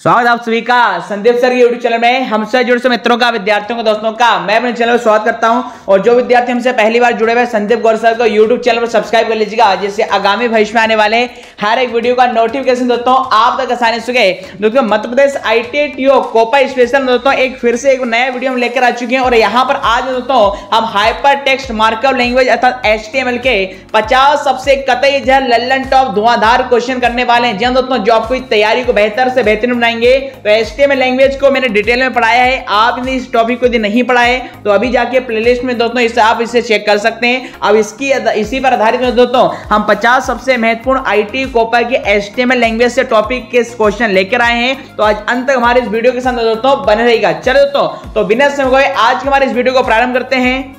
स्वागत आप सभी का संदीप सर के यूट्यूब चैनल में हमसे जुड़े से मित्रों का, विद्यार्थियों का, दोस्तों का मैं अपने चैनल में स्वागत करता हूं। और जो विद्यार्थी हमसे पहली बार जुड़े हुए संदीप गौर सर को यूट्यूब चैनल पर सब्सक्राइब कर लीजिएगा, जिससे आगामी भविष्य में आने वाले हर एक वीडियो का नोटिफिकेशन दोस्तों आप तक आसानी से सके। दोस्तों Madhya Pradesh IIT Copa special दोस्तों फिर से एक नया वीडियो हम लेकर आ चुके हैं। और यहाँ पर आज दोस्तों हम हाइपर टेक्स्ट मार्कअप लैंग्वेज अर्थात HTML के 50 सबसे कतई जहर लल्लन टॉप धुआंधार क्वेश्चन करने वाले हैं। जी दोस्तों, जो आपको तैयारी को बेहतर से बेहतरीन बनाएंगे। तो HTML लैंग्वेज को मैंने डिटेल में पढ़ाया है, आपने इस टॉपिक को यदि नहीं पढ़ा है तो अभी जाके प्लेलिस्ट में दोस्तों आप इसे चेक कर सकते हैं। अब इसी पर आधारित दोस्तों हम 50 सबसे महत्वपूर्ण IIT कोपा के HTML लैंग्वेज से टॉपिक के क्वेश्चन लेकर आए हैं। तो आज अंत तक हमारे इस वीडियो के साथ दोस्तों बने रहेगा। चलो दोस्तों, तो बिना समय गए आज के हमारे इस वीडियो को प्रारंभ करते हैं।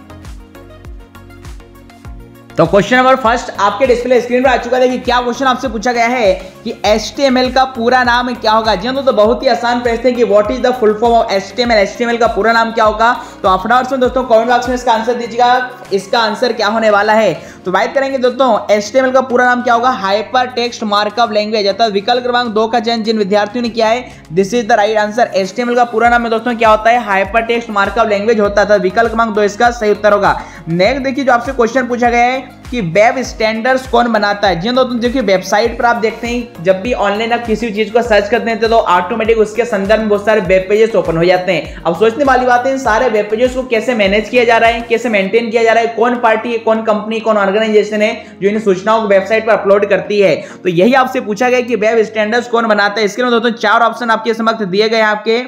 तो क्वेश्चन नंबर फर्स्ट आपके डिस्प्ले स्क्रीन पर आ चुका है कि क्या क्वेश्चन आपसे पूछा गया है कि HTML का पूरा नाम क्या होगा। जी तो बहुत ही आसान प्रश्न है कि what is the full form of HTML का पूरा नाम क्या होगा। तो फटाफट से दोस्तों कमेंट बॉक्स में इसका आंसर दीजिएगा, इसका आंसर क्या होने वाला है। तो बात करेंगे दोस्तों HTML का पूरा नाम क्या होगा, हाइपर टेक्स्ट मार्कअप लैंग्वेज। अर्थात विकल्प क्रमांक 2 का चयन जिन विद्यार्थियों ने किया है, this is the right answer. HTML का पूरा नाम में दोस्तों क्या होता है, हाइपर टेक्स्ट मार्कअप लैंग्वेज होता है। विकल्प क्रमांक 2 इसका सही उत्तर होगा। नेक्स्ट देखिए, जो आपसे क्वेश्चन पूछा गया है कि वेब स्टैंडर्ड्स कौन बनाता है। जी दोस्तों देखिए, वेबसाइट पर आप देखते हैं जब भी ऑनलाइन आप किसी चीज को सर्च करते हैं तो ऑटोमेटिक उसके संदर्भ में बहुत सारे वेब पेजेस ओपन हो जाते हैं। अब सोचने वाली बात है, इन सारे वेब पेजेस को कैसे मैनेज किया जा रहा है, कैसे मेंटेन किया जा रहा है, कौन पार्टी है, कौन कंपनी, कौन ऑर्गेनाइजेशन है जो इन सूचनाओं को वेबसाइट पर अपलोड करती है। तो यही आपसे पूछा गया कि वेब स्टैंडर्ड्स कौन बनाता है। इसके लिए दोस्तों 4 ऑप्शन आपके समक्ष दिए गए हैं। आपके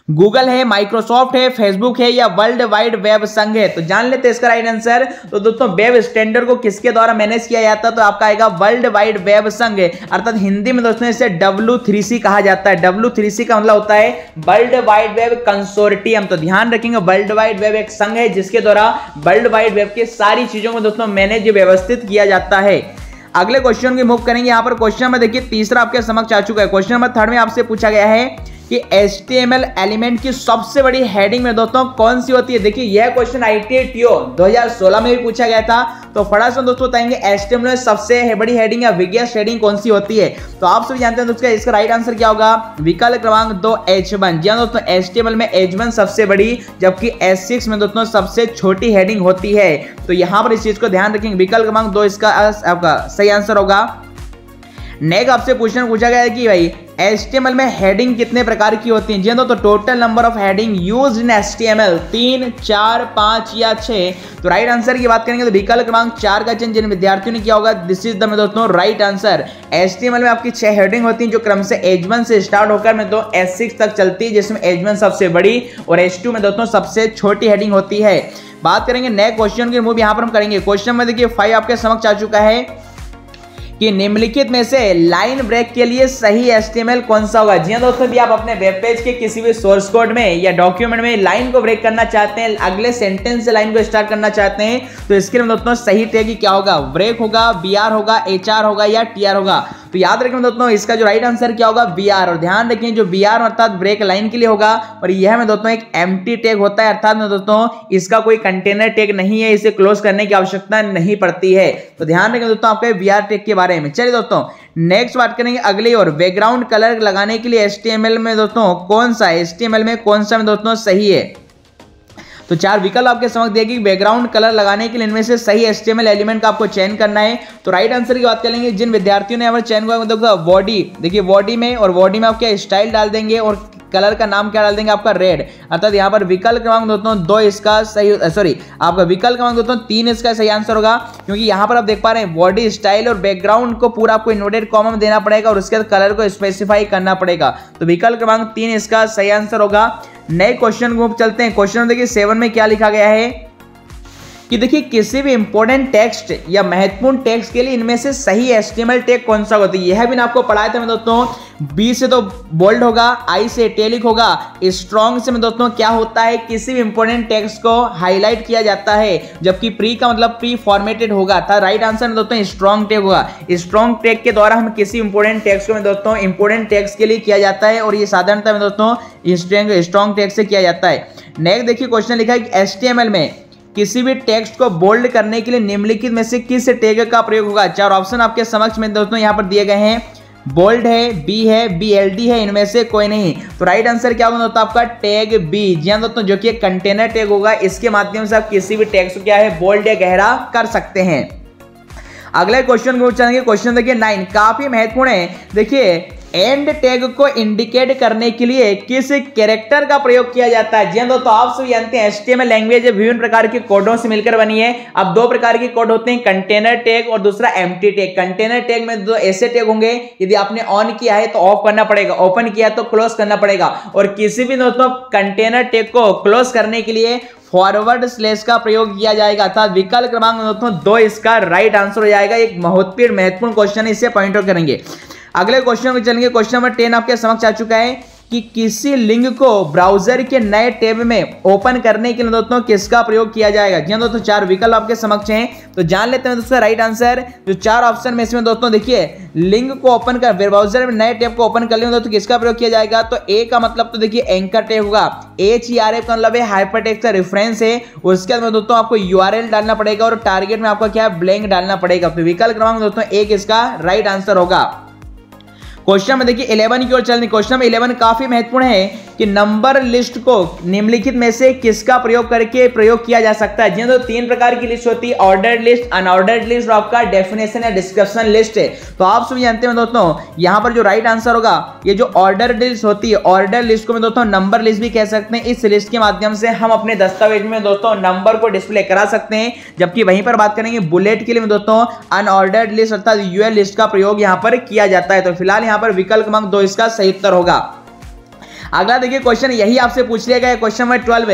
गूगल है, माइक्रोसॉफ्ट है, फेसबुक है या वर्ल्ड वाइड वेब संघ है। तो जान लेते हैं इसका राइट आंसर। तो दोस्तों वेब स्टैंडर्ड को किसके द्वारा मैनेज किया जाता है, तो आपका आएगा वर्ल्ड वाइड वेब संघ, अर्थात हिंदी में दोस्तों इसे W3C कहा जाता है। W3C का मतलब होता है वर्ल्ड वाइड वेब कंसोर्टियम। तो ध्यान रखेंगे, वर्ल्ड वाइड वेब एक संघ है जिसके द्वारा वर्ल्ड वाइड वेब की सारी चीजों को दोस्तों मैनेज व्यवस्थित किया जाता है। अगले क्वेश्चन की मूव करेंगे। यहां पर क्वेश्चन नंबर देखिए तीसरा आपके समक्ष आ चुका है। क्वेश्चन नंबर 3 में आपसे पूछा गया है कि HTML एलिमेंट की सबसे बड़ी हेडिंग में दोस्तों कौन सी होती है। देखिए यह क्वेश्चन IIT 2016 में भी पूछा गया था। तो फटाफट से दोस्तों बताएंगे HTML में सबसे बड़ी हेडिंग या बिगेस्ट हेडिंग कौन सी होती है। तो आप सभी जानते हैं दोस्तों इसका राइट आंसर क्या होगा, विकल्प क्रमांक 2 H1। जी हाँ दोस्तों, HTML में H1 सबसे बड़ी जबकि H6 में दोस्तों सबसे छोटी हेडिंग होती है। तो यहां पर इस चीज को ध्यान रखेंगे, विकल्प क्रमांक 2 इसका आपका सही आंसर होगा। नेक्स्ट आपसे क्वेश्चन पूछा गया है कि भाई HTML में हेडिंग कितने प्रकार की होती हैं। जी तो total number of heading used in HTML 3, 4, 5 या 6। तो राइट आंसर की बात करेंगे तो विकल्प क्रमांक 4 का चयन जिन विद्यार्थियों ने किया होगा, दिस इज द दोस्तों राइट आंसर। HTML में आपकी 6 हेडिंग होती हैं जो क्रम से H1 से स्टार्ट होकर में तो H6 तक चलती है, जिसमें H1 सबसे बड़ी और H2 में दोस्तों सबसे छोटी हेडिंग होती है। बात करेंगे नेक्स्ट क्वेश्चन की मूव यहां पर हम करेंगे। क्वेश्चन में देखिए 5 आपके समक्ष आ चुका है कि निम्नलिखित में से लाइन ब्रेक के लिए सही HTML कौन सा होगा। जी हाँ दोस्तों, भी आप अपने वेब पेज के किसी भी सोर्स कोड में या डॉक्यूमेंट में लाइन को ब्रेक करना चाहते हैं, अगले सेंटेंस से लाइन को स्टार्ट करना चाहते हैं, तो इसके लिए दोस्तों सही टैग क्या होगा, ब्रेक होगा, BR होगा, HR होगा या TR होगा। तो याद रखें दोस्तों इसका जो राइट आंसर क्या होगा, BR। और ध्यान रखें जो BR अर्थात ब्रेक लाइन के लिए होगा, और यह में दोस्तों एक एम्प्टी टैग होता है, अर्थात में दोस्तों इसका कोई कंटेनर टैग नहीं है, इसे क्लोज करने की आवश्यकता नहीं पड़ती है। तो ध्यान रखें दोस्तों आपके BR टैग के बारे में। चलिए दोस्तों नेक्स्ट बात करेंगे अगली और बैकग्राउंड कलर लगाने के लिए HTML में दोस्तों कौन सा HTML में कौन सा में दोस्तों सही है। तो 4 विकल्प आपके समझ देगी, बैकग्राउंड कलर लगाने के लिए इनमें से सही HTML एलिमेंट का आपको चयन करना है। तो राइट आंसर की बात करेंगे, जिन विद्यार्थियों ने यहाँ चयन किया बॉडी, देखिए बॉडी में, और बॉडी में आप क्या स्टाइल डाल देंगे और कलर का नाम क्या डाल देंगे आपका रेड। अर्थात यहाँ पर विकल्प क्रमांक दोस्तों 2 इसका सही, सॉरी आपका विकल्प क्रमांक दोस्तों 3 इसका सही आंसर होगा, क्योंकि यहाँ पर आप देख पा रहे हैं बॉडी स्टाइल और बैकग्राउंड को पूरा आपको इन्वर्टेड कॉमा में देना पड़ेगा और उसके बाद कलर को स्पेसिफाई करना पड़ेगा। तो विकल्प क्रमांक 3 इसका सही आंसर होगा। नए क्वेश्चन को चलते हैं। क्वेश्चन देखिए 7 में क्या लिखा गया है कि देखिए किसी भी इंपॉर्टेंट टेक्स्ट या महत्वपूर्ण टेक्स्ट के लिए इनमें से सही HTML टैग कौन सा होता है। यह भी आपको पढ़ाया था मैं दोस्तों, B से तो बोल्ड होगा, I से इटैलिक होगा, स्ट्रॉन्ग से में दोस्तों क्या होता है, किसी भी इंपॉर्टेंट टेक्स्ट को हाईलाइट किया जाता है, जबकि प्री का मतलब प्री फॉर्मेटेड होगा। था राइट आंसर में दोस्तों स्ट्रॉन्ग टैग होगा। स्ट्रॉन्ग टैग के द्वारा हम किसी इंपॉर्टेंट टेक्स्ट को में दोस्तों इंपॉर्टेंट टेक्स्ट के लिए किया जाता है, और ये साधारणतः में दोस्तों स्ट्रॉन्ग टैग से किया जाता है। नेक्स्ट देखिए क्वेश्चन लिखा है कि HTML में किसी भी टेक्स्ट को बोल्ड करने के लिए निम्नलिखित में से किस टैग का प्रयोग होगा। 4 ऑप्शन आपके समक्ष में दोस्तों यहां पर दिए गए हैं। बोल्ड है, बी है, BLD है, इनमें से कोई नहीं। तो राइट आंसर क्या होगा दोस्तों आपका टैग बी। जी हाँ दोस्तों, जो कि एक कंटेनर टैग होगा, इसके माध्यम से आप किसी भी टैग को क्या है बोल्ड या गहरा कर सकते हैं। अगले क्वेश्चन को चलेंगे। क्वेश्चन देखिए 9, काफी महत्वपूर्ण है। देखिए एंड टैग को इंडिकेट करने के लिए किस कैरेक्टर का प्रयोग किया जाता है। जी हाँ दोस्तों, आप सभी जानते हैं HTML लैंग्वेज विभिन्न प्रकार के कोडों से मिलकर बनी है। अब दो प्रकार के कोड होते हैं, कंटेनर टैग और दूसरा एम्प्टी टैग। कंटेनर टैग में दो ऐसे टैग होंगे, यदि आपने ऑन किया है तो ऑफ करना पड़ेगा, ओपन किया तो क्लोज करना पड़ेगा। और किसी भी दोस्तों कंटेनर टैग को क्लोज करने के लिए फॉरवर्ड स्लैश का प्रयोग किया जाएगा, अर्थात विकल्प क्रमांक दोस्तों 2 इसका राइट आंसर हो जाएगा। एक महत्वपूर्ण क्वेश्चन है, इसे पॉइंट आउट करेंगे। अगले क्वेश्चन में चलेंगे। क्वेश्चन नंबर 10 आपके समक्ष आ चुका है कि किसी लिंक को ब्राउजर के नए टैब में ओपन करने के लिए दोस्तों किसका प्रयोग किया जाएगा। जी दोस्तों, 4 विकल्प आपके समक्ष हैं, तो जान लेते हैं दोस्तों राइट आंसर। जो 4 ऑप्शन में इसमें दोस्तों देखिए, लिंक को ओपन कर ब्राउजर में नए टैब को ओपन कर लेंगे दोस्तों किसका प्रयोग किया जाएगा। तो ए का मतलब तो देखिए एंकर टैग होगा, HERF का मतलब है हाइपरटेक्स्ट का रेफरेंस है। उसके बाद दोस्तों आपको URL डालना पड़ेगा और टारगेट में आपका क्या है ब्लैंक डालना पड़ेगा। तो विकल्प क्रमांक दोस्तों 1 इसका राइट आंसर होगा। क्वेश्चन में देखिए 11 की ओर चलने। क्वेश्चन में 11 काफी महत्वपूर्ण है कि नंबर लिस्ट को निम्नलिखित में से किसका प्रयोग करके प्रयोग किया जा सकता है। जी तो 3 प्रकार की लिस्ट होती है, ऑर्डर्ड लिस्ट, अनऑर्डर्ड लिस्ट और आपका डेफिनेशन या डिस्क्रिप्शन लिस्ट है। तो आप सभी जानते हैं दोस्तों, यहां पर जो राइट आंसर होगा ये जो ऑर्डर्ड लिस्ट होती है, ऑर्डर लिस्ट को में दोस्तों नंबर लिस्ट भी कह सकते हैं। इस लिस्ट के माध्यम से हम अपने दस्तावेज में दोस्तों नंबर को डिस्प्ले करा सकते हैं। जबकि वहीं पर बात करेंगे बुलेट के लिए दोस्तों अनऑर्डर्ड लिस्ट अर्थात UL लिस्ट का प्रयोग यहां पर किया जाता है। तो फिलहाल यहां पर विकल्प क्रमांक 2 इसका सही उत्तर होगा। अगला देखिए क्वेश्चन यही आपसे पूछ लिया गया है। क्वेश्चन नंबर 12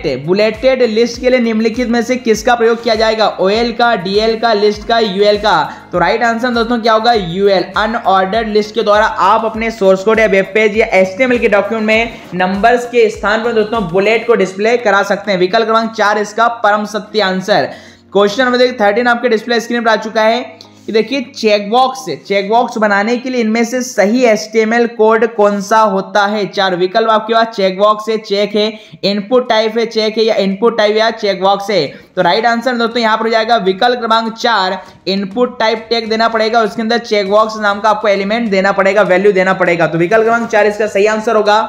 है बुलेटेड लिस्ट के लिए निम्नलिखित में से किसका प्रयोग किया जाएगा। OL का, DL का, लिस्ट का, UL का। तो राइट आंसर दोस्तों क्या होगा UL। अनऑर्डर्ड लिस्ट के द्वारा आप अपने सोर्स कोड या वेब पेज या HTML के डॉक्यूमेंट में नंबर्स के स्थान पर दोस्तों बुलेट को डिस्प्ले करा सकते हैं। विकल्प क्रमांक 4 इसका परम सत्य आंसर। क्वेश्चन नंबर 13 आपके डिस्प्ले स्क्रीन पर आ चुका है। देखिए चेकबॉक्स बनाने के लिए इनमें से सही HTML कोड कौन सा होता है। 4 विकल्प आपके पास चेकबॉक्स है, चेक है, इनपुट टाइप है, चेक है, या इनपुट टाइप या चेकबॉक्स है। तो राइट आंसर दोस्तों यहां पर हो जाएगा विकल्प क्रमांक 4 इनपुट टाइप टैग देना पड़ेगा, उसके अंदर चेकबॉक्स नाम का आपको एलिमेंट देना पड़ेगा, वैल्यू देना पड़ेगा। तो विकल्प क्रमांक 4 इसका सही आंसर होगा।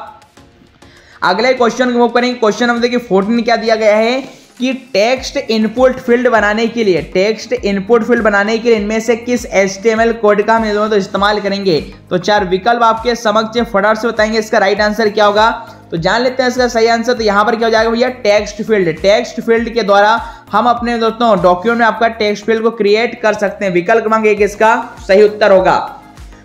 अगले क्वेश्चन को मूव करेंगे। क्वेश्चन नंबर देखिए 14 क्या दिया गया है कि टेक्स्ट इनपुट फील्ड बनाने के लिए इनमें से किस HTML कोड का हम तो इस्तेमाल करेंगे। तो 4 विकल्प आपके समक्ष फटाफट से बताएंगे इसका राइट आंसर क्या होगा। तो जान लेते हैं इसका सही आंसर। तो यहां पर क्या हो जाएगा भैया टेक्स्ट फील्ड के द्वारा हम अपने दोस्तों डॉक्यूमेंट में आपका टेक्स्ट फील्ड को क्रिएट कर सकते हैं। विकल्प क्रमांक 1 इसका सही उत्तर होगा।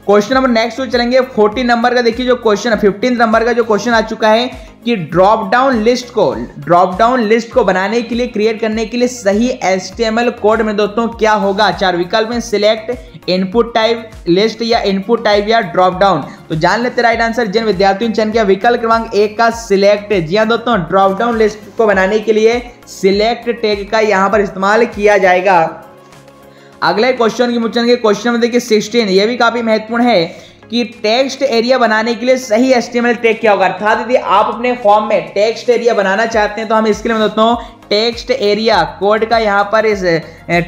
क्वेश्चन नंबर नेक्स्ट चलेंगे 14 नंबर का। देखिए जो क्वेश्चन 15 नंबर का जो क्वेश्चन आ चुका है कि ड्रॉप डाउन लिस्ट को बनाने के लिए क्रिएट करने के लिए सही HTML कोड में दोस्तों क्या होगा। 4 विकल्प में सिलेक्ट, इनपुट टाइप, लिस्ट या इनपुट टाइप या ड्रॉप डाउन। तो जान लेते राइट आंसर जिन विद्यार्थियों ने चयन किया विकल्प क्रमांक 1 का सिलेक्ट। जी हाँ दोस्तों, ड्रॉप डाउन लिस्ट को बनाने के लिए सिलेक्ट टैग का यहां पर इस्तेमाल किया जाएगा। अगले क्वेश्चन की मुझे क्वेश्चन में देखिए 16, ये भी काफी महत्वपूर्ण है कि टेक्स्ट एरिया बनाने के लिए सही HTML टैग क्या होगा। अर्थात यदि आप अपने फॉर्म में टेक्स्ट एरिया बनाना चाहते हैं तो हम इसके लिए दोस्तों टेक्स्ट एरिया कोड का यहां पर इस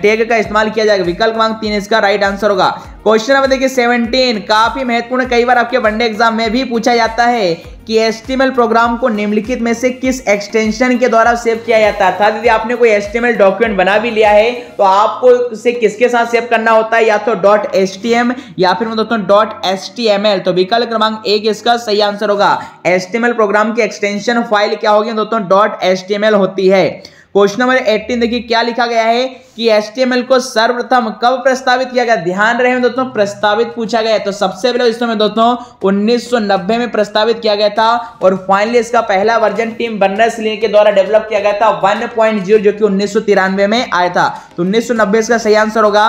टैग का इस्तेमाल किया जाएगा। विकल्प क्रमांक 3 इसका राइट आंसर होगा। क्वेश्चन नंबर देखिए 17 काफी महत्वपूर्ण, कई बार आपके वनडे एग्जाम में भी पूछा जाता है कि HTML प्रोग्राम को निम्नलिखित में से किस एक्सटेंशन के द्वारा सेव किया जाता है। अर्थात यदि आपने कोई HTML डॉक्यूमेंट बना भी लिया है तो आपको इसे किसके साथ सेव करना होता है, या तो .htm या फिर दोस्तों .html। तो विकल्प क्रमांक 1 इसका सही आंसर होगा। HTML प्रोग्राम की एक्सटेंशन फाइल क्या होगी दोस्तों .html होती है। क्वेश्चन नंबर 18 देखिए क्या लिखा गया है कि HTML को सर्वप्रथम कब प्रस्तावित किया गया। ध्यान रहे दोस्तों प्रस्तावित पूछा गया है, तो सबसे पहले इसमें दोस्तों 1990 में प्रस्तावित किया गया था और फाइनली इसका पहला वर्जन टीम बर्नर्स-ली के द्वारा डेवलप किया गया था 1.0 जो कि 1993 में आया था। तो 1990 इसका सही आंसर होगा।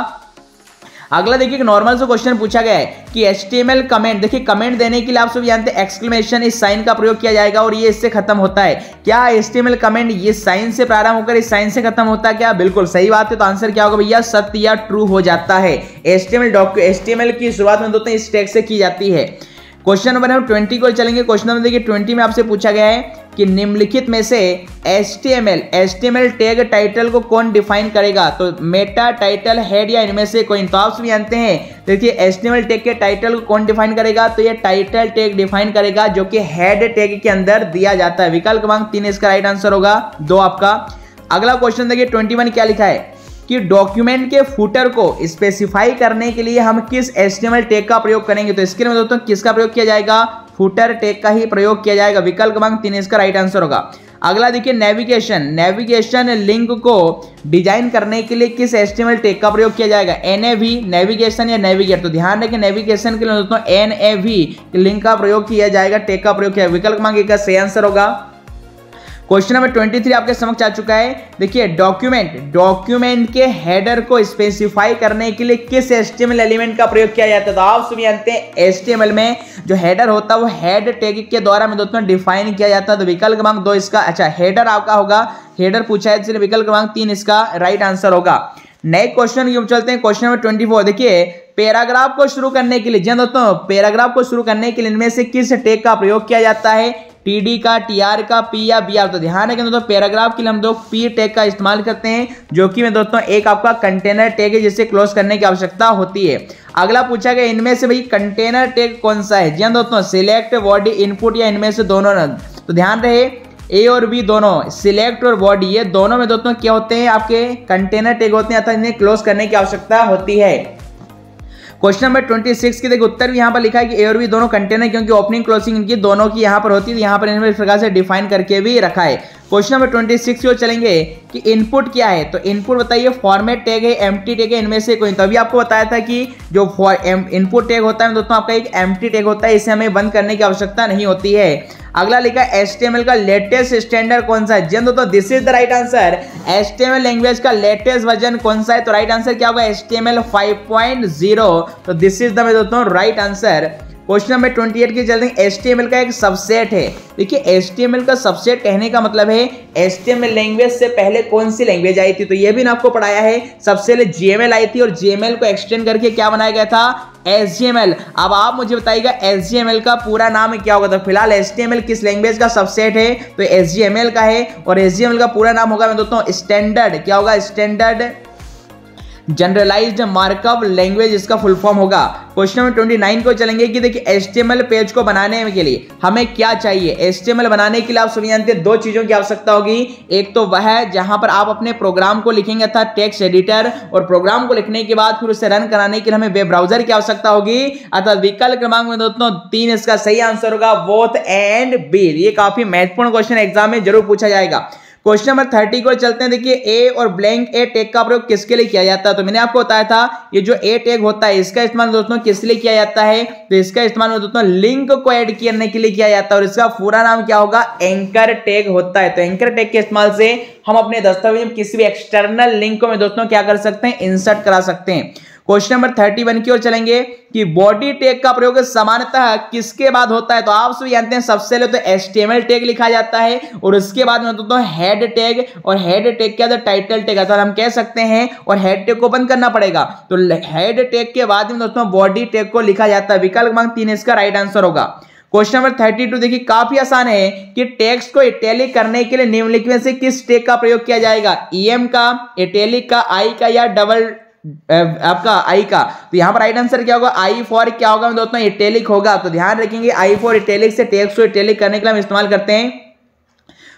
अगला देखिए नॉर्मल से क्वेश्चन पूछा गया है कि HTML कमेंट, देखिए कमेंट देने के लिए आप सब जानते हैं एक्सक्लेमेशन इस साइन का प्रयोग किया जाएगा और ये इससे खत्म होता है। क्या HTML कमेंट ये साइन से प्रारंभ होकर इस साइन से खत्म होता है क्या? बिल्कुल सही बात है। तो आंसर क्या होगा भैया, सत्य या ट्रू हो जाता है। HTML की शुरुआत में दोस्तों इस टैग से की जाती है। क्वेश्चन नंबर 20 को चलेंगे। क्वेश्चन नंबर देखिए 20 में आपसे पूछा गया है कि निम्नलिखित में से HTML टैग टाइटल को कौन डिफाइन करेगा? तो मेटा, टाइटल, हेड या इनमें से कोई? तो आप सभी जानते हैं, देखिए HTML टैग के टाइटल को कौन डिफाइन करेगा? तो ये टाइटल टैग डिफाइन करेगा, जो कि हेड टैग के अंदर दिया जाता है। विकल्प क्रमांक 3 इसका राइट आंसर होगा, 2 आपका। अगला क्वेश्चन देखिए 21 क्या लिखा है कि डॉक्यूमेंट के फुटर को स्पेसिफाई करने के लिए हम किस HTML टैग का प्रयोग करेंगे? तो इसके लिए मैं दोस्तों किसका प्रयोग किया जाएगा? फुटर टैग का ही प्रयोग किया जाएगा। विकल्प क्रमांक 3 इसका राइट आंसर होगा। अगला देखिए नेविगेशन लिंक को डिजाइन करने के लिए किस HTML टैग का प्रयोग किया जाएगा? NAV, नेविगेशन या नेविगेट? तो ध्यान रखें, नेविगेशन के लिए दोस्तों NAV लिंक का प्रयोग किया जाएगा, टैग का प्रयोग किया जाएगा। विकल्प क्रमांक 1 का सही आंसर होगा। क्वेश्चन नंबर 23 आपके समक्ष आ चुका है। देखिए डॉक्यूमेंट के हेडर को स्पेसिफाई करने के लिए किस HTML एलिमेंट का प्रयोग किया जाता है? तो आप सभी जानते हैं HTML में जो हेडर होता है वो हेड टैग के द्वारा में दोस्तों डिफाइन किया जाता है। तो विकल्प क्रमांक 2 इसका, अच्छा हेडर आपका होगा, हेडर पूछा है, इसलिए विकल्प क्रमांक 3 इसका राइट आंसर होगा। नए क्वेश्चन की चलते हैं। क्वेश्चन नंबर 24 देखिए पैराग्राफ को शुरू करने के लिए, जी दोस्तों, पैराग्राफ को शुरू करने के लिए इनमें से किस टैग का प्रयोग किया जाता है? TD का, TR का, P या BR? तो ध्यान रखें दोस्तों, पैराग्राफ के लिए हम लोग P टैग का इस्तेमाल करते हैं, जो कि में दोस्तों एक आपका कंटेनर टैग है जिसे क्लोज करने की आवश्यकता होती है। अगला पूछा गया इनमें से भाई कंटेनर टैग कौन सा है? जी दोस्तों, सिलेक्ट, बॉडी, इनपुट या इनमें से दोनों? तो ध्यान रहे A और B दोनों, सिलेक्ट और बॉडी, ये दोनों में दोस्तों क्या होते हैं? आपके कंटेनर टैग होते हैं, अर्थात इन्हें क्लोज करने की आवश्यकता होती है। क्वेश्चन नंबर 26 की देखिए उत्तर भी यहाँ पर लिखा है कि ए और बी दोनों कंटेनर, क्योंकि ओपनिंग क्लोजिंग इनकी दोनों की यहाँ पर होती है, यहाँ पर इन्होंने इस प्रकार से डिफाइन करके भी रखा है। क्वेश्चन नंबर 26 की ओर चलेंगे कि इनपुट क्या है? तो इनपुट बताइए, फॉर्मेट टैग है, एम्प्टी टैग है, इनमें से कोई? तभी आपको बताया था कि जो इनपुट टैग होता है दोस्तों आपका एक एम्प्टी टैग होता है, इसे हमें बंद करने की आवश्यकता नहीं होती है। अगला लिखा है HTML का लेटेस्ट स्टैंडर्ड कौन सा है? जी दोस्तों, this is the right answer. HTML language का लेटेस्ट वर्जन कौन सा है? तो राइट आंसर क्या होगा? HTML 5.0। तो दिस इज द दोस्तों राइट आंसर। क्वेश्चन नंबर 28 की चलते हैं। HTML का एक सबसेट है। देखिए HTML का सबसेट कहने का मतलब है HTML लैंग्वेज से पहले कौन सी लैंग्वेज आई थी? तो ये भी ना आपको पढ़ाया है, सबसे पहले GML आई थी और GML को एक्सटेंड करके क्या बनाया गया था? HTML। अब आप मुझे बताइएगा HTML का पूरा नाम क्या होगा? तो फिलहाल HTML किस लैंग्वेज का सबसेट है? तो HTML का है, और HTML का पूरा नाम होगा दोस्तों स्टैंडर्ड, क्या होगा? स्टैंडर्ड जनरलाइज्ड मार्कअप लैंग्वेज इसका फुल फॉर्म होगा। क्वेश्चन नंबर 29 को चलेंगे कि देखिए HTML पेज को बनाने के लिए हमें क्या चाहिए? HTML बनाने के लिए आप सभी जानते हैं 2 चीजों की आवश्यकता होगी। एक तो वह है जहां पर आप अपने प्रोग्राम को लिखेंगे अर्थात टेक्स्ट एडिटर, और प्रोग्राम को लिखने के बाद फिर उसे रन कराने के लिए हमें वेब ब्राउजर की आवश्यकता होगी, अर्थात विकल्प क्रमांक में दोस्तों 3 इसका सही आंसर होगा, बोथ एंड बी। ये काफी महत्वपूर्ण क्वेश्चन एग्जाम में जरूर पूछा जाएगा। क्वेश्चन नंबर 30 को चलते हैं। देखिए ए और ब्लैंक ए टैग का प्रयोग किसके लिए किया जाता है? तो मैंने आपको बताया था ये जो ए टैग होता है इसका इस्तेमाल दोस्तों किस लिए किया जाता है? तो इसका इस्तेमाल दोस्तों लिंक को ऐड करने के लिए किया जाता है, और इसका पूरा नाम क्या होगा? एंकर टैग होता है। तो एंकर टैग के इस्तेमाल से हम अपने दस्तावेज में किसी भी एक्सटर्नल लिंक को में दोस्तों क्या कर सकते हैं? इंसर्ट करा सकते हैं। क्वेश्चन नंबर 31 की ओर चलेंगे कि बॉडी टैग का प्रयोग सामान्यतः किसके बाद होता है? तो आप सभी जानते हैं सबसे पहले तो HTML टैग लिखा जाता है, और उसके बाद में दोस्तों हेड टैग, और हेड टैग क्या? टाइटल टैग, अर्थात हम कह सकते हैं, और हेड टैग को बंद करना पड़ेगा। तो हेड टैग के बाद में दोस्तों बॉडी टैग को लिखा जाता है। विकल्प क्रमांक 3 इसका राइट आंसर होगा। क्वेश्चन नंबर 32 देखिए काफी आसान है कि टेक्स्ट को इटैलिक करने के लिए निम्नलिखित में से किस टैग का प्रयोग किया जाएगा? EM का, इटैलिक का, I का, या डबल आपका आई का? तो यहां पर राइट आंसर क्या होगा? I फॉर क्या होगा दोस्तों? इटैलिक होगा। तो ध्यान रखेंगे I फॉर इटैलिक से टेक्स्ट को इटैलिक करने के लिए हम इस्तेमाल करते हैं।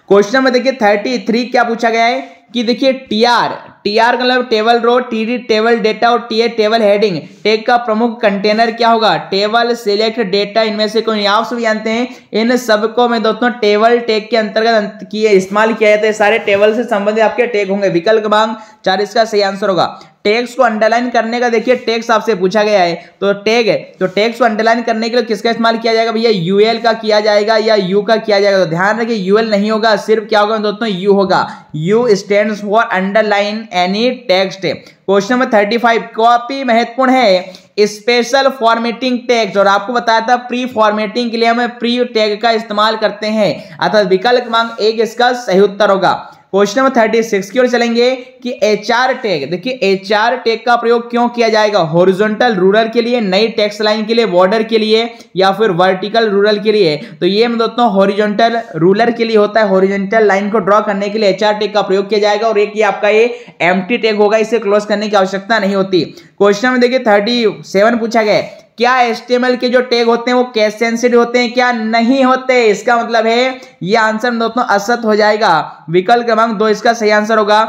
क्वेश्चन नंबर देखिए 33 क्या पूछा गया है कि देखिए टीआर का मतलब table row, TD table data, और TA टेबल हेडिंग। टैग का प्रमुख कंटेनर क्या होगा? टेबल, सिलेक्ट, डेटा, इनमें से कोई? आप सभी जानते हैं इन सबको में दोस्तों टेबल टैग के अंतर्गत इस्तेमाल किया जाता है। सारे टेबल से संबंधित आपके टैग होंगे। विकल्प क्रमांक 4 इसका सही आंसर होगा। टेक्स्ट को अंडरलाइन करने का देखिए टेक्स्ट आपसे पूछा गया है, तो टैग है, तो टेक्स्ट को अंडरलाइन करने के लिए किसका इस्तेमाल किया जाएगा भैया? UL का किया जाएगा या U का किया जाएगा? तो ध्यान रखिए UL नहीं होगा, सिर्फ क्या होगा दोस्तों? U होगा। U stands for underline any text. Question number 35 काफी महत्वपूर्ण है, स्पेशल फॉर्मेटिंग टैग्स, और आपको बताया था प्री फॉर्मेटिंग के लिए हमें प्री टैग का इस्तेमाल करते हैं, अर्थात विकल्प क्रमांक 1 इसका सही उत्तर होगा। क्वेश्चन नंबर 36 की ओर चलेंगे कि एचआर टैग, देखिए एचआर टैग का प्रयोग क्यों किया जाएगा, हॉरिजॉन्टल रूरल के लिए, नई टैक्स लाइन के लिए, बॉर्डर के लिए, या फिर वर्टिकल रूरल के लिए। तो ये मैं दोस्तों हॉरिजॉन्टल रूरल के लिए होता है, हॉरिजॉन्टल लाइन को ड्रॉ करने के लिए एचआर टैग का प्रयोग किया जाएगा। और एक ये आपका ये एम्प्टी टैग होगा, इसे क्लोज करने की आवश्यकता नहीं होती। क्वेश्चन में देखिए 37 पूछा गया, क्या HTML के जो टैग होते हैं वो केस सेंसिटिव होते हैं, क्या नहीं होते। इसका मतलब है ये आंसर दोस्तों असत हो जाएगा, विकल्प क्रमांक 2 इसका सही आंसर होगा।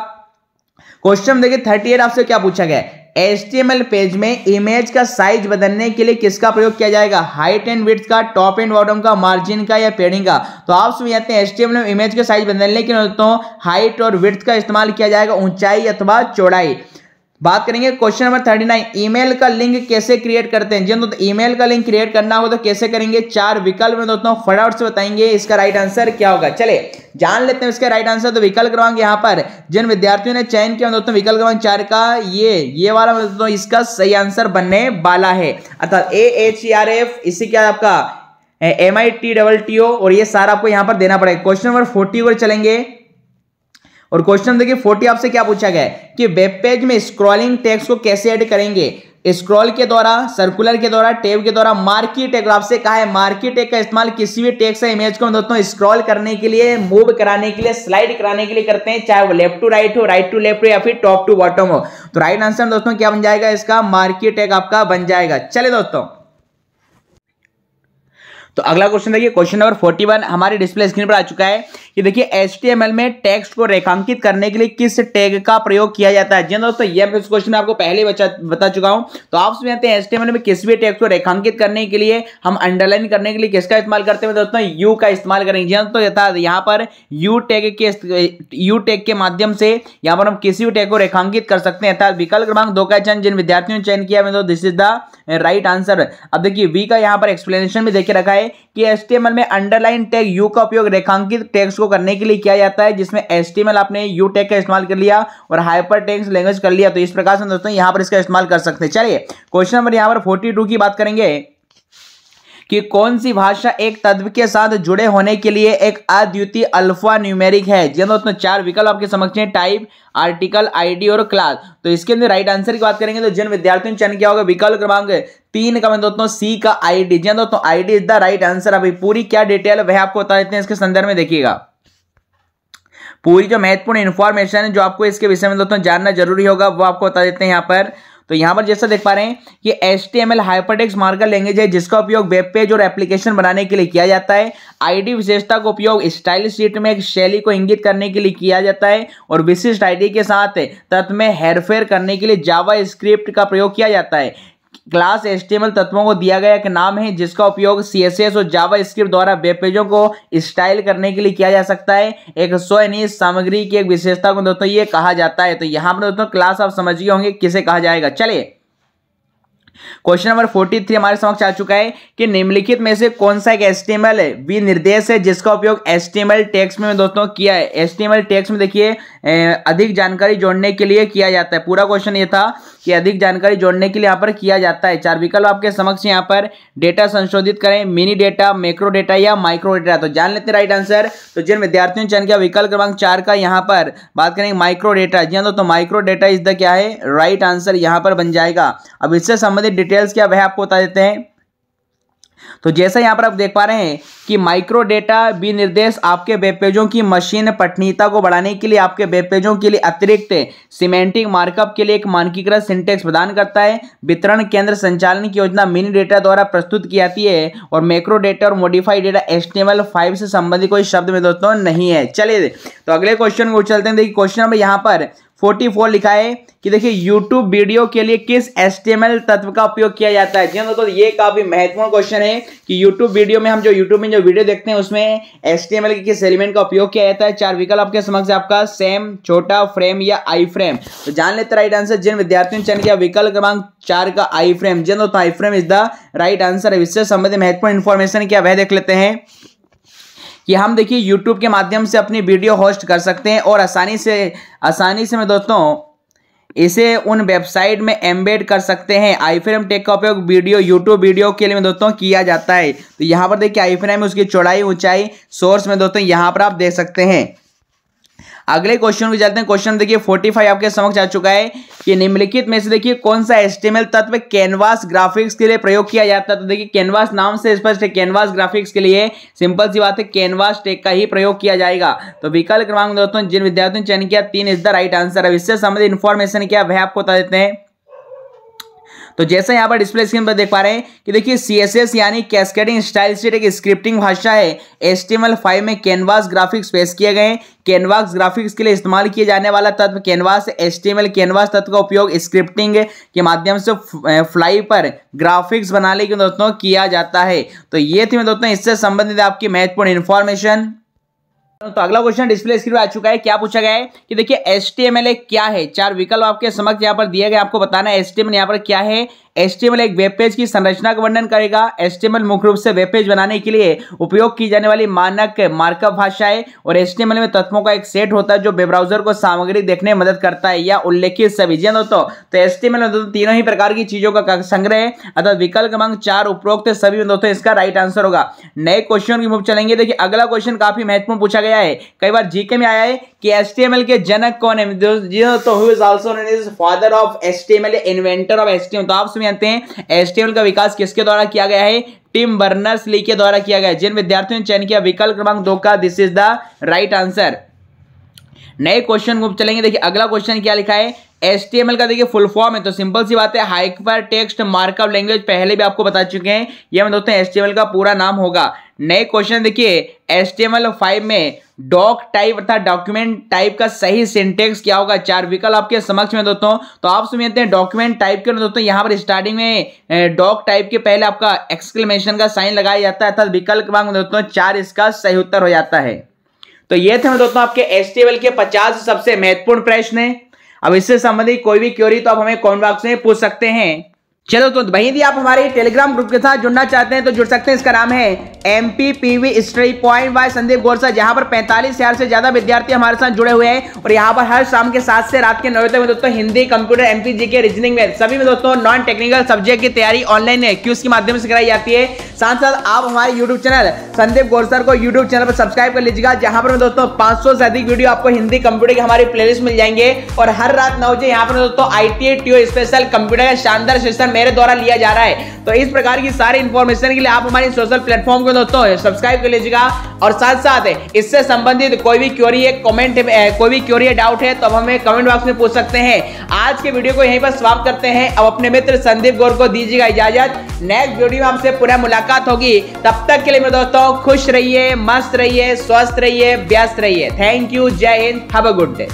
क्वेश्चन देखिए 38 आपसे क्या पूछा गया, HTML पेज में इमेज का साइज बदलने के लिए किसका प्रयोग किया जाएगा, हाइट एंड विड्थ का, टॉप एंड बॉटम का, मार्जिन का, या पैडिंग का। तो आप समझ जाते हैं HTML में इमेज के साइज बदलने के लिए दोस्तों हाइट और विड्थ का इस्तेमाल किया जाएगा, ऊंचाई अथवा चौड़ाई। बात करेंगे क्वेश्चन नंबर 39, ईमेल का लिंक कैसे क्रिएट करते हैं। जी तो ईमेल का लिंक क्रिएट करना हो तो कैसे करेंगे, 4 विकल्प में दोस्तों फटाफट से बताएंगे इसका राइट आंसर क्या होगा। चले जान लेते हैं इसका राइट आंसर। तो विकल्प क्रमांक यहाँ पर जिन विद्यार्थियों ने चयन किया दोस्तों विकल्प क्रमांक 4 का ये वाला दोस्तों इसका सही आंसर बनने वाला है, अर्थात AHERF, इसी क्या आपका MITTO, और ये सारा आपको यहाँ पर देना पड़ेगा। क्वेश्चन नंबर 40 पर चलेंगे और क्वेश्चन देखिए 40 आपसे क्या पूछा गया है कि वेब पेज में स्क्रॉलिंग टेक्स्ट को कैसे ऐड करेंगे, स्क्रॉल के द्वारा, सर्कुलर के द्वारा, टैब के द्वारा, मार्की टैग। आपसे कहा है मार्की टैग का इस्तेमाल किसी भी टेक्स्ट या इमेज को दोस्तों स्क्रॉल करने के लिए, मूव कराने के लिए, स्लाइड कराने के लिए करते हैं, चाहे वो लेफ्ट टू राइट हो, राइट टू लेफ्ट हो, या फिर टॉप टू बॉटम हो। तो राइट आंसर दोस्तों क्या बन जाएगा, इसका मार्की टैग आपका बन जाएगा। चले दोस्तों तो अगला क्वेश्चन देखिए, क्वेश्चन नंबर 41 हमारे डिस्प्ले स्क्रीन पर आ चुका है कि देखिए HTML में टेक्स्ट को रेखांकित करने के लिए किस टैग का प्रयोग किया जाता है। जी दोस्तों ये इस क्वेश्चन में आपको पहले बता चुका हूं। तो आप समझते हैं HTML में किसी भी टेक्स्ट को रेखांकित करने के लिए हम अंडरलाइन करने के लिए किसका इस्तेमाल करते हैं दोस्तों, यू का इस्तेमाल करेंगे। तो यहाँ पर यू टैग के माध्यम से यहाँ पर हम किसी भी टैग को रेखांकित कर सकते हैं, अर्थात विकल्प क्रमांक 2 का चयन जिन विद्यार्थियों ने चयन किया this is the right answer. अब देखिए वी का यहाँ पर एक्सप्लेनेशन भी देखे रखा है कि HTML में अंडरलाइन टैग यू का उपयोग रेखांकित टेक्स्ट को करने के लिए किया जाता है, जिसमें HTML आपने यू टैग का इस्तेमाल कर लिया और हाइपरटेक्स्ट लैंग्वेज कर लिया। तो इस प्रकार से दोस्तों यहां पर इसका इस्तेमाल कर सकते हैं। चलिए क्वेश्चन नंबर यहां पर 42 की बात करेंगे कि कौन सी भाषा एक तत्व के साथ जुड़े होने के लिए एक अद्वितीय अल्फा न्यूमेरिक है। जी दोस्तों 4 विकल्प आपके समक्ष हैं, टाइप, आर्टिकल, आईडी और क्लास। तो इसके अंदर राइट आंसर की बात करेंगे तो जिन विद्यार्थियों ने चयन किया होगा विकल्प क्रमांक 3 का मैं दोस्तों सी का आईडी। जी दोस्तों ID is the right answer. अभी पूरी क्या डिटेल है वह आपको बता देते हैं, इसके संदर्भ में देखिएगा। पूरी जो महत्वपूर्ण इंफॉर्मेशन है जो आपको इसके विषय में दोस्तों जानना जरूरी होगा वो आपको बता देते हैं यहाँ पर। तो यहां पर जैसा देख पा रहे हैं कि HTML हाइपरटेक्स्ट मार्कअप लैंग्वेज है जिसका उपयोग वेब पेज और एप्लीकेशन बनाने के लिए किया जाता है। आईडी विशेषता का उपयोग स्टाइल शीट में एक शैली को इंगित करने के लिए किया जाता है और विशिष्ट आईडी के साथ तत्व में हेरफेर करने के लिए जावा स्क्रिप्ट का प्रयोग किया जाता है। क्लास HTML तत्वों को दिया गया एक नाम है जिसका उपयोग CSS और जावा स्क्रिप्ट द्वारा वेब पेजों को स्टाइल करने के लिए किया जा सकता है। एक स्वनिहित सामग्री की एक विशेषता को दोस्तों ये कहा जाता है। तो यहां पर दोस्तों क्लास आप समझ गए होंगे किसे कहा जाएगा। चलिए क्वेश्चन नंबर 43 हमारे समक्ष आ चुका है कि निम्नलिखित में से कौन सा एक HTML विनिर्देश है जिसका उपयोग HTML टेक्स्ट में दोस्तों किया है। HTML टेक्स्ट में देखिए अधिक जानकारी जोड़ने के लिए किया जाता है। पूरा क्वेश्चन ये था कि अधिक जानकारी जोड़ने के लिए यहाँ पर किया जाता है। 4 विकल्प आपके समक्ष यहाँ पर, डेटा संशोधित करें, मिनी डेटा, मैक्रो डेटा या माइक्रो डेटा। तो जान लेते हैं राइट आंसर। तो जिन विद्यार्थियों ने चयन किया विकल्प क्रमांक 4 का यहाँ पर बात करेंगे माइक्रो डेटा। जी तो माइक्रो डेटा इज द क्या है राइट आंसर यहाँ पर बन जाएगा। अब इससे संबंधित डिटेल्स क्या वह आपको बता देते हैं। तो जैसा यहां पर आप देख पा रहे हैं कि माइक्रो डेटा विनिर्देश आपके वेब पेजों की मशीन पठनीयता को बढ़ाने के लिए आपके वेब पेजों के लिए अतिरिक्त सिमेंटिक मार्कअप के लिए एक मानकीकृत सिंटैक्स प्रदान करता है। वितरण केंद्र संचालन की योजना मिनी डेटा द्वारा प्रस्तुत की जाती है और मैक्रो डेटा और मॉडिफाइड डेटा HTML5 से संबंधित कोई शब्द में दोस्तों नहीं है। चलिए तो अगले क्वेश्चन को चलते हैं। देखिए क्वेश्चन नंबर यहाँ पर 44 लिखा है कि देखिए YouTube वीडियो के लिए किस HTML तत्व का उपयोग किया जाता है। जी दोस्तों ये काफी महत्वपूर्ण क्वेश्चन है कि YouTube वीडियो में हम जो YouTube में जो वीडियो देखते हैं उसमें HTML के किस एलिमेंट का उपयोग किया जाता है। 4 विकल्प आपके समक्ष आपका सेम, छोटा, फ्रेम या आई फ्रेम। तो जान लेते राइट आंसर। जिन विद्यार्थियों ने चयन किया विकल्प क्रमांक 4 का आई फ्रेम। जी दोस्तों iframe is the right answer है। इससे संबंधित महत्वपूर्ण इंफॉर्मेशन क्या वह देख लेते हैं कि हम देखिए YouTube के माध्यम से अपनी वीडियो होस्ट कर सकते हैं और आसानी से मैं दोस्तों इसे उन वेबसाइट में एम्बेड कर सकते हैं। आईफ्रेम टैग का उपयोग YouTube वीडियो के लिए में दोस्तों किया जाता है। तो यहाँ पर देखिए आईफ्रेम में उसकी चौड़ाई, ऊंचाई, सोर्स में दोस्तों यहाँ पर आप देख सकते हैं। अगले क्वेश्चन को चलते हैं। क्वेश्चन देखिए 45 आपके समक्ष आ चुका है कि निम्नलिखित में से देखिए कौन सा HTML तत्व कैनवास ग्राफिक्स के लिए प्रयोग किया जाता है। तो देखिए कैनवास नाम से स्पष्ट है, कैनवास ग्राफिक्स के लिए सिंपल सी बात है कैनवास टैग का ही प्रयोग किया जाएगा। तो विकल्प क्रमांक दोस्तों जिन विद्यार्थियों ने चयन किया 3 इज द राइट आंसर। अब इससे संबंधित इन्फॉर्मेशन क्या वह आपको बता देते हैं। तो जैसे यहाँ पर डिस्प्ले स्क्रीन पर देख पा रहे हैं कि देखिए CSS यानी कैस्केडिंग स्टाइल शीट एक स्क्रिप्टिंग भाषा है। HTML5 में कैनवास ग्राफिक्स पेश किए गए। कैनवास ग्राफिक्स के लिए इस्तेमाल किए जाने वाला तत्व कैनवास HTML कैनवास तत्व का उपयोग स्क्रिप्टिंग के माध्यम से फ्लाई पर ग्राफिक्स बनाने के दोस्तों किया जाता है। तो ये थी दोस्तों इससे संबंधित आपकी महत्वपूर्ण इंफॉर्मेशन। तो अगला क्वेश्चन डिस्प्ले स्क्रीन पर आ चुका है। क्या पूछा गया है कि देखिए HTML एक क्या है। 4 विकल्प आपके समक्ष यहाँ पर दिए गए, आपको बताना है HTML यहाँ पर क्या है। HTML एक वेब पेज की संरचना का वर्णन करेगा। HTML मुख्य रूप से वेब पेज बनाने के लिए उपयोग की जाने वाली मानक मार्कअप भाषा है और HTML में तत्वों का एक सेट होता है जो वेब ब्राउजर को सामग्री देखने में मदद करता है या उल्लेखित सभी। जी दोस्तों, तो HTML में दोस्तों तीनों ही प्रकार की चीजों का संग्रह है, अर्थात विकल्प क्रमांक 4 उपरोक्त सभी में दोस्तों इसका राइट आंसर होगा। नए क्वेश्चन की तरफ चलेंगे। देखिए अगला क्वेश्चन काफी महत्वपूर्ण पूछा गया है, कई बार जीके में आया है कि HTML के जनक कौन है। जी दोस्तों, who is also known as father of HTML, inventor of HTML। तो आप सभी जानते हैं HTML का विकास किसके द्वारा किया गया है, टिम बर्नर्स-ली के द्वारा किया गया है। जिन विद्यार्थियों ने चयन किया विकल्प क्रमांक 2 का, this is the right answer. नए क्वेश्चन को चलेंगे। देखिए अगला क्वेश्चन क्या लिखा है, HTML का देखिए फुल फॉर्म है। तो सिंपल सी बात है हाइपर टेक्स्ट मार्कअप लैंग्वेज, पहले भी आपको बता चुके हैं। यह दोस्तों HTML का पूरा नाम होगा। नए क्वेश्चन देखिए HTML5 में डॉक टाइप अर्थात डॉक्यूमेंट टाइप का सही सिंटेक्स क्या होगा। 4 विकल्प आपके समक्ष में दोस्तों। तो आप समझते हैं डॉक्यूमेंट टाइप के दोस्तों यहाँ पर स्टार्टिंग में डॉक टाइप के पहले आपका एक्सक्लेमेशन का साइन लगाया जाता है, अर्थात विकल्प क्रमांक दोस्तों 4 इसका सही उत्तर हो जाता है। तो ये थे दोस्तों आपके HTML के 50 सबसे महत्वपूर्ण प्रश्न। अब इससे संबंधित कोई भी क्वेरी तो आप हमें कमेंट बॉक्स में पूछ सकते हैं। चलो तो भाई यदि आप हमारे टेलीग्राम ग्रुप के साथ जुड़ना चाहते हैं तो जुड़ सकते हैं। इसका नाम है MPPV study point by Sandeep Gorsa, जहां पर 45,000 से ज्यादा विद्यार्थी हमारे साथ जुड़े हुए हैं और यहां पर हर शाम के 7 से रात के 9 तक में दोस्तों हिंदी, कंप्यूटर, MPG के रीजनिंग में सभी में दोस्तों नॉन टेक्निकल सब्जेक्ट की तैयारी ऑनलाइन क्यूज के माध्यम से कराई जाती है। साथ साथ आप हमारे यूट्यूब चैनल संदीप गोरसर को यूट्यूब चैनल पर सब्सक्राइब कर लीजिएगा, जहां पर दोस्तों 500 से अधिक वीडियो आपको हिंदी कंप्यूटर की हमारी प्लेलिस्ट मिल जाएंगे। और हर रात 9 बजे यहाँ पर दोस्तों ITA TO स्पेशल कंप्यूटर का शानदार सेशन मेरे द्वारा लिया जा रहा है। तो इस प्रकार की सारी इंफॉर्मेशन के लिए आप हमारे सोशल प्लेटफॉर्म को दोस्तों सब्सक्राइब कर लीजिएगा। और साथ साथ इससे संबंधित कोई भी क्वेरी है, कमेंट कोई भी क्वेरी है, डाउट है तो हमें कमेंट बॉक्स में पूछ सकते हैं। आज के वीडियो को यहीं पर समाप्त करते हैं। अब अपने मित्र संदीप गौर को दीजिएगा इजाजत। नेक्स्ट वीडियो में आपसे पुनः मुलाकात होगी। तब तक के लिए मेरे दोस्तों खुश रहिए, मस्त रहिए, स्वस्थ रहिए, व्यस्त रहिए। थैंक यू, जय Hind, have a good day.